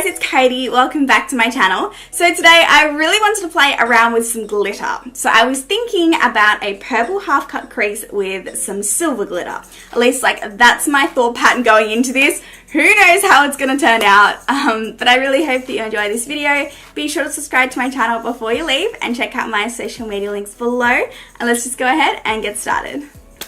guys, it's Katie. Welcome back to my channel. So today I really wanted to play around with some glitter. So I was thinking about a purple half cut crease with some silver glitter. At least like that's my thought pattern going into this. Who knows how it's going to turn out, but I really hope that you enjoy this video. Be sure to subscribe to my channel before you leave and check out my social media links below. And let's just go ahead and get started.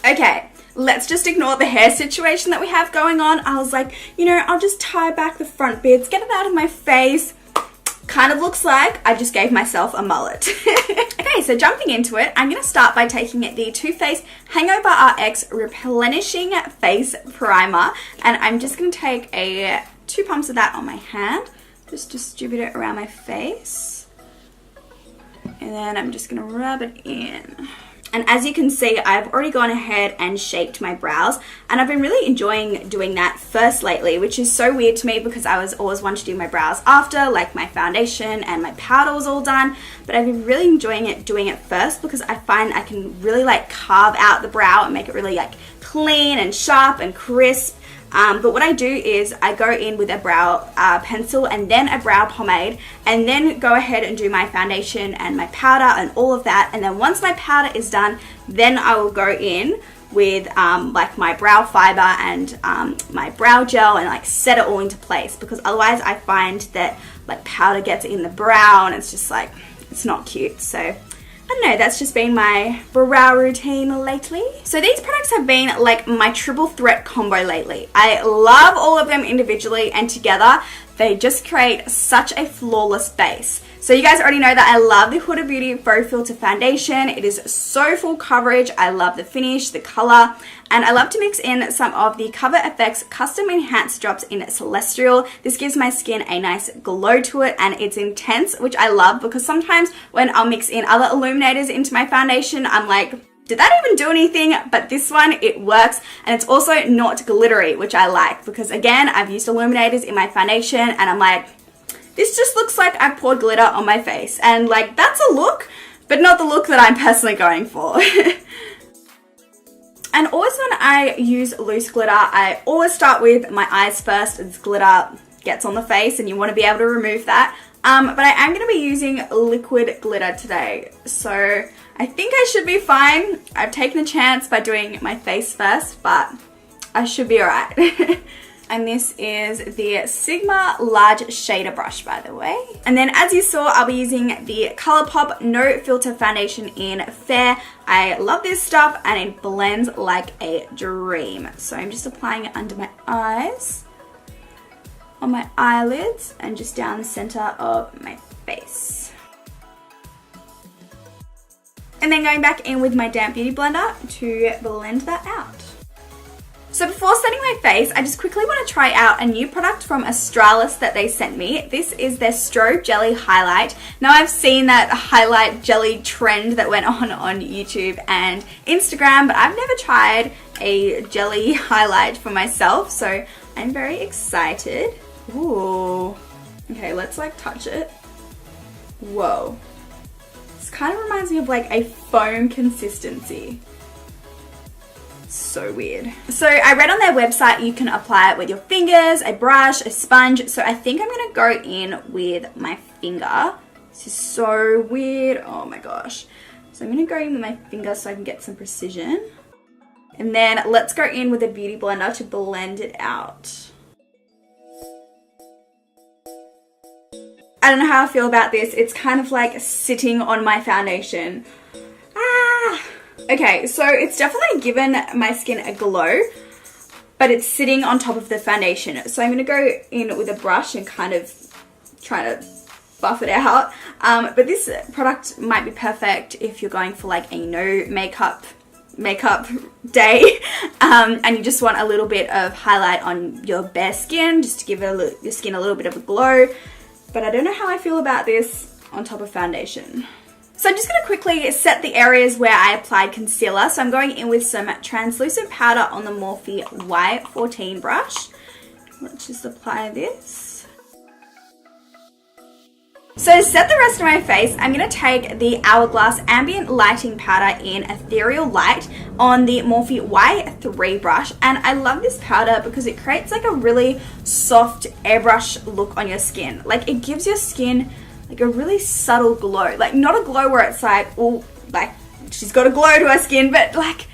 Okay. Let's just ignore the hair situation that we have going on. I was like, you know, I'll just tie back the front bits, get it out of my face. Kind of looks like I just gave myself a mullet. Okay, so jumping into it, I'm going to start by taking the Too Faced HangoveRX Replenishing Face Primer. And I'm just going to take 2 pumps of that on my hand. Just distribute it around my face. And then I'm just going to rub it in. And as you can see, I've already gone ahead and shaped my brows, and I've been really enjoying doing that first lately, which is so weird to me because I was always wanting to do my brows after, like my foundation and my powder was all done, but I've been really enjoying doing it first because I find I can really like carve out the brow and make it really like clean and sharp and crisp. But what I do is I go in with a brow pencil and then a brow pomade and then go ahead and do my foundation and my powder and all of that. And then once my powder is done, then I will go in with like my brow fiber and my brow gel and like set it all into place, because otherwise I find that like powder gets in the brow and it's just like, it's not cute. So I don't know, that's just been my brow routine lately. So these products have been like my triple threat combo lately. I love all of them individually, and together they just create such a flawless base. So you guys already know that I love the Huda Beauty Faux Filter Foundation. It is so full coverage. I love the finish, the color, and I love to mix in some of the ColourFX Custom Enhanced Drops in Celestial. This gives my skin a nice glow to it, and it's intense, which I love because sometimes when I'll mix in other illuminators into my foundation, I'm like, did that even do anything? But this one, it works, and it's also not glittery, which I like because again, I've used illuminators in my foundation and I'm like, this just looks like I poured glitter on my face, and like that's a look, but not the look that I'm personally going for. And always when I use loose glitter, I always start with my eyes first, as glitter gets on the face and you want to be able to remove that. But I am going to be using liquid glitter today, so I think I should be fine. I've taken a chance by doing my face first, but I should be alright. And this is the Sigma Large Shader Brush, by the way. And then as you saw, I'll be using the ColourPop No Filter Foundation in Fair. I love this stuff and it blends like a dream. So I'm just applying it under my eyes, on my eyelids, and just down the center of my face. And then going back in with my damp beauty blender to blend that out. So before setting my face, I just quickly want to try out a new product from Australis that they sent me. This is their Strobe Jelly Highlight. Now I've seen that highlight jelly trend that went on YouTube and Instagram, but I've never tried a jelly highlight for myself, so I'm very excited. Ooh. Okay, let's like touch it. Whoa. This kind of reminds me of like a foam consistency. So weird. So I read on their website you can apply it with your fingers, a brush, a sponge. So I think I'm gonna go in with my finger. This is so weird. Oh my gosh. So I'm gonna go in with my finger so I can get some precision. And then let's go in with a beauty blender to blend it out. I don't know how I feel about this. It's kind of like sitting on my foundation. Ah! Okay, so it's definitely given my skin a glow, but it's sitting on top of the foundation. So I'm going to go in with a brush and kind of try to buff it out. But this product might be perfect if you're going for like a no makeup day and you just want a little bit of highlight on your bare skin, just to give your skin a little bit of a glow. But I don't know how I feel about this on top of foundation. So I'm just going to quickly set the areas where I applied concealer. So I'm going in with some translucent powder on the Morphe Y14 brush. Let's just apply this. So to set the rest of my face, I'm going to take the Hourglass Ambient Lighting Powder in Ethereal Light on the Morphe Y3 brush. And I love this powder because it creates like a really soft airbrush look on your skin. Like it gives your skin like a really subtle glow. Like not a glow where it's like, oh, like she's got a glow to her skin, but like,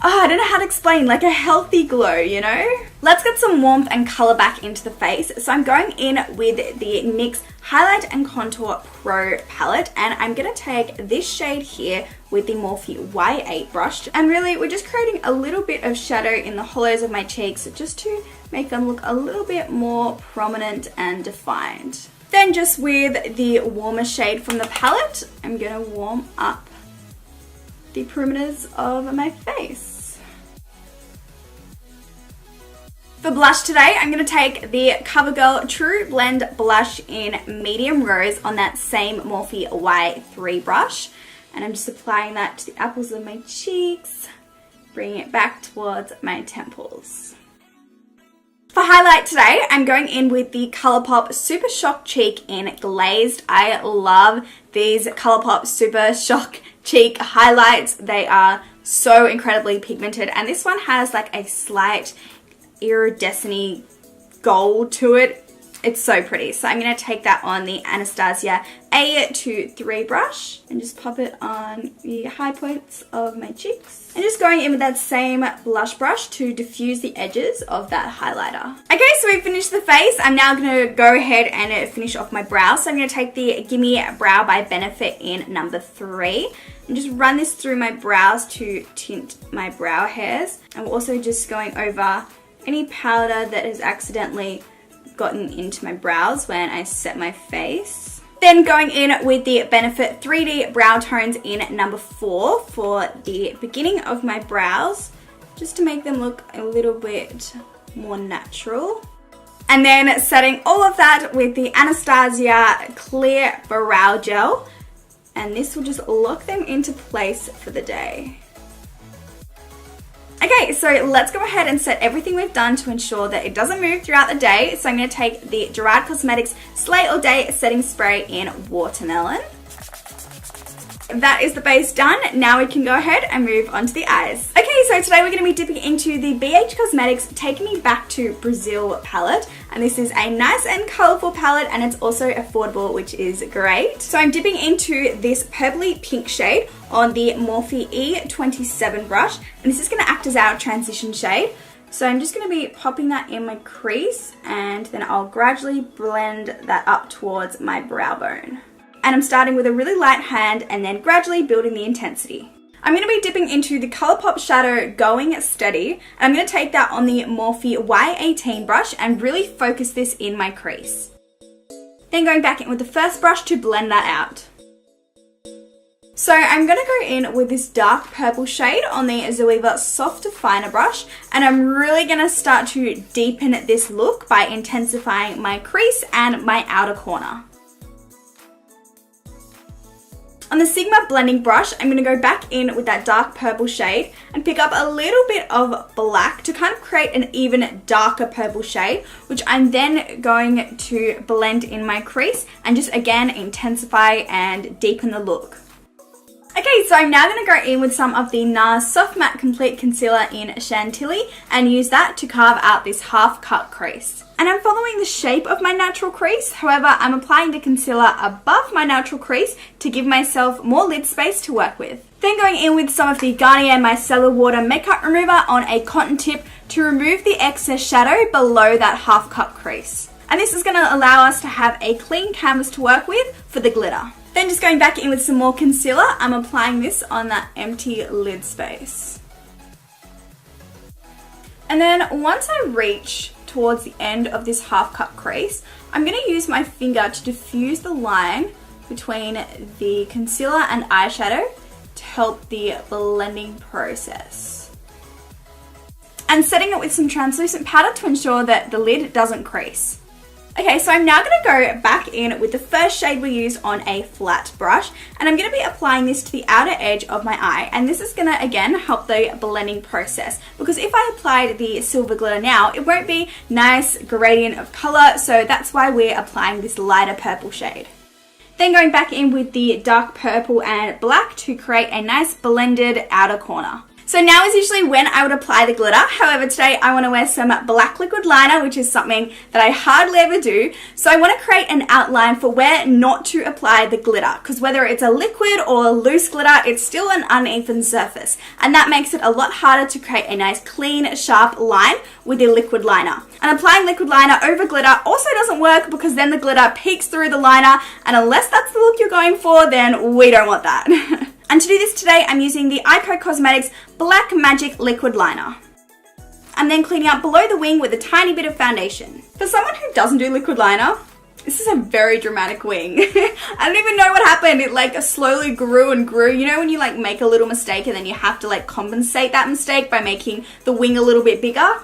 I don't know how to explain, like a healthy glow, you know? Let's get some warmth and color back into the face. So I'm going in with the NYX Highlight and Contour Pro palette, and I'm gonna take this shade here with the Morphe Y8 brush. And really, we're just creating a little bit of shadow in the hollows of my cheeks just to make them look a little bit more prominent and defined. Then just with the warmer shade from the palette, I'm gonna warm up the perimeters of my face. For blush today, I'm going to take the CoverGirl True Blend Blush in Medium Rose on that same Morphe Y3 brush. And I'm just applying that to the apples of my cheeks, bringing it back towards my temples. For highlight today, I'm going in with the ColourPop Super Shock Cheek in Glazed. I love these ColourPop Super Shock Cheek highlights. They are so incredibly pigmented, and this one has like a slight iridescent gold to it. It's so pretty. So I'm going to take that on the Anastasia A23 brush and just pop it on the high points of my cheeks. And just going in with that same blush brush to diffuse the edges of that highlighter. Okay, so we've finished the face. I'm now going to go ahead and finish off my brows. So I'm going to take the Gimme Brow by Benefit in number 3 and just run this through my brows to tint my brow hairs. I'm also just going over any powder that has accidentally gotten into my brows when I set my face. Then going in with the Benefit 3D Brow Tones in number 4 for the beginning of my brows, just to make them look a little bit more natural. And then setting all of that with the Anastasia Clear Brow Gel, and this will just lock them into place for the day. Okay, so let's go ahead and set everything we've done to ensure that it doesn't move throughout the day. So I'm going to take the Gerard Cosmetics Slay All Day Setting Spray in Watermelon. That is the base done. Now we can go ahead and move on to the eyes. Okay, so today we're going to be dipping into the BH Cosmetics Take Me Back to Brazil palette. And this is a nice and colourful palette, and it's also affordable, which is great. So I'm dipping into this purpley pink shade on the Morphe E27 brush, and this is going to act as our transition shade. So I'm just going to be popping that in my crease, and then I'll gradually blend that up towards my brow bone. And I'm starting with a really light hand and then gradually building the intensity. I'm going to be dipping into the ColourPop shadow Going Steady, and I'm going to take that on the Morphe Y18 brush and really focus this in my crease. Then going back in with the first brush to blend that out. So I'm going to go in with this dark purple shade on the Zoeva Soft Definer brush, and I'm really going to start to deepen this look by intensifying my crease and my outer corner. On the Sigma blending brush, I'm going to go back in with that dark purple shade and pick up a little bit of black to kind of create an even darker purple shade, which I'm then going to blend in my crease and just again intensify and deepen the look. Okay, so I'm now going to go in with some of the NARS Soft Matte Complete Concealer in Chantilly and use that to carve out this half cut crease. And I'm following the shape of my natural crease, however I'm applying the concealer above my natural crease to give myself more lid space to work with. Then going in with some of the Garnier Micellar Water Makeup Remover on a cotton tip to remove the excess shadow below that half cut crease. And this is going to allow us to have a clean canvas to work with for the glitter. Then just going back in with some more concealer, I'm applying this on that empty lid space. And then once I reach towards the end of this half cut crease, I'm going to use my finger to diffuse the line between the concealer and eyeshadow to help the blending process. And setting it with some translucent powder to ensure that the lid doesn't crease. Okay, so I'm now going to go back in with the first shade we used on a flat brush, and I'm going to be applying this to the outer edge of my eye, and this is going to again help the blending process, because if I applied the silver glitter now, it won't be nice gradient of color, so that's why we're applying this lighter purple shade. Then going back in with the dark purple and black to create a nice blended outer corner. So now is usually when I would apply the glitter. However, today I want to wear some black liquid liner, which is something that I hardly ever do. So I want to create an outline for where not to apply the glitter, because whether it's a liquid or a loose glitter, it's still an uneven surface. And that makes it a lot harder to create a nice clean, sharp line with the liquid liner. And applying liquid liner over glitter also doesn't work because then the glitter peeks through the liner, and unless that's the look you're going for, then we don't want that. And to do this today, I'm using the Eyeshadow Cosmetics Black Magic Liquid Liner. I'm then cleaning up below the wing with a tiny bit of foundation. For someone who doesn't do liquid liner, this is a very dramatic wing. I don't even know what happened. It like slowly grew and grew. You know when you like make a little mistake and then you have to like compensate that mistake by making the wing a little bit bigger?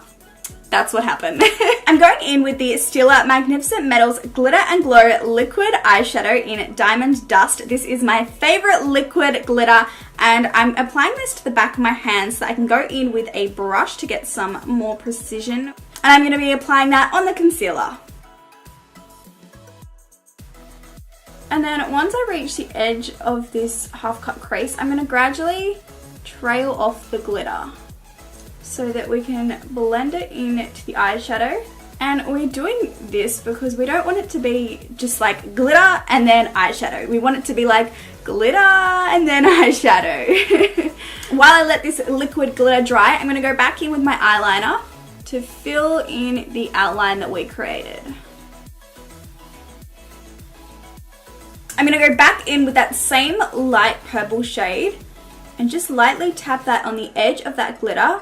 That's what happened. I'm going in with the Stila Magnificent Metals Glitter and Glow Liquid Eyeshadow in Diamond Dust. This is my favorite liquid glitter, and I'm applying this to the back of my hand so that I can go in with a brush to get some more precision. And I'm going to be applying that on the concealer. And then once I reach the edge of this half cut crease, I'm going to gradually trail off the glitter, so that we can blend it into the eyeshadow. And we're doing this because we don't want it to be just like glitter and then eyeshadow. We want it to be like glitter and then eyeshadow. While I let this liquid glitter dry, I'm going to go back in with my eyeliner to fill in the outline that we created. I'm going to go back in with that same light purple shade and just lightly tap that on the edge of that glitter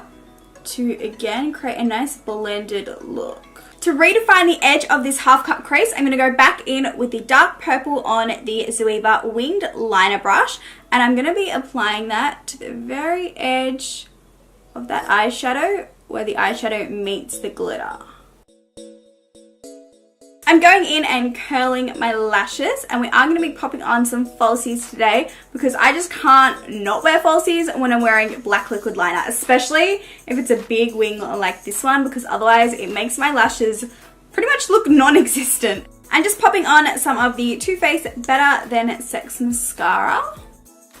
to again create a nice blended look. To redefine the edge of this half cut crease, I'm going to go back in with the dark purple on the Zoeva winged liner brush, and I'm going to be applying that to the very edge of that eyeshadow where the eyeshadow meets the glitter. I'm going in and curling my lashes, and we are going to be popping on some falsies today because I just can't not wear falsies when I'm wearing black liquid liner, especially if it's a big wing like this one, because otherwise it makes my lashes pretty much look non-existent. I'm just popping on some of the Too Faced Better Than Sex mascara.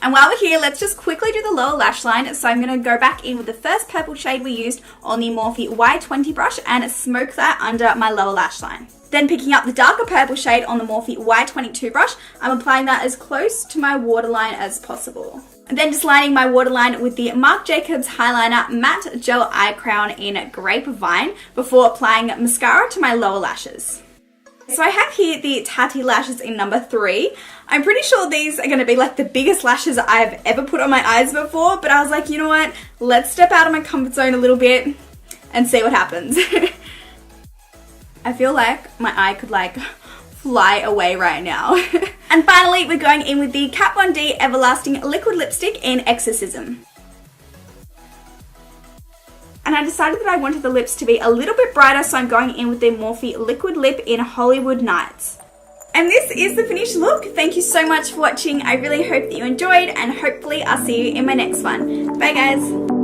And while we're here, let's just quickly do the lower lash line. So I'm going to go back in with the first purple shade we used on the Morphe Y20 brush and smoke that under my lower lash line. Then picking up the darker purple shade on the Morphe Y22 brush, I'm applying that as close to my waterline as possible. And then just lining my waterline with the Marc Jacobs Highliner Matte Gel Eye Crown in Grapevine before applying mascara to my lower lashes. So I have here the Tatti lashes in number 3. I'm pretty sure these are going to be like the biggest lashes I've ever put on my eyes before, but I was like, you know what, let's step out of my comfort zone a little bit and see what happens. I feel like my eye could like fly away right now. And finally, we're going in with the Kat Von D Everlasting Liquid Lipstick in Exorcism. And I decided that I wanted the lips to be a little bit brighter, so I'm going in with the Morphe Liquid Lip in Hollywood Nights. And this is the finished look. Thank you so much for watching. I really hope that you enjoyed, and hopefully I'll see you in my next one. Bye guys!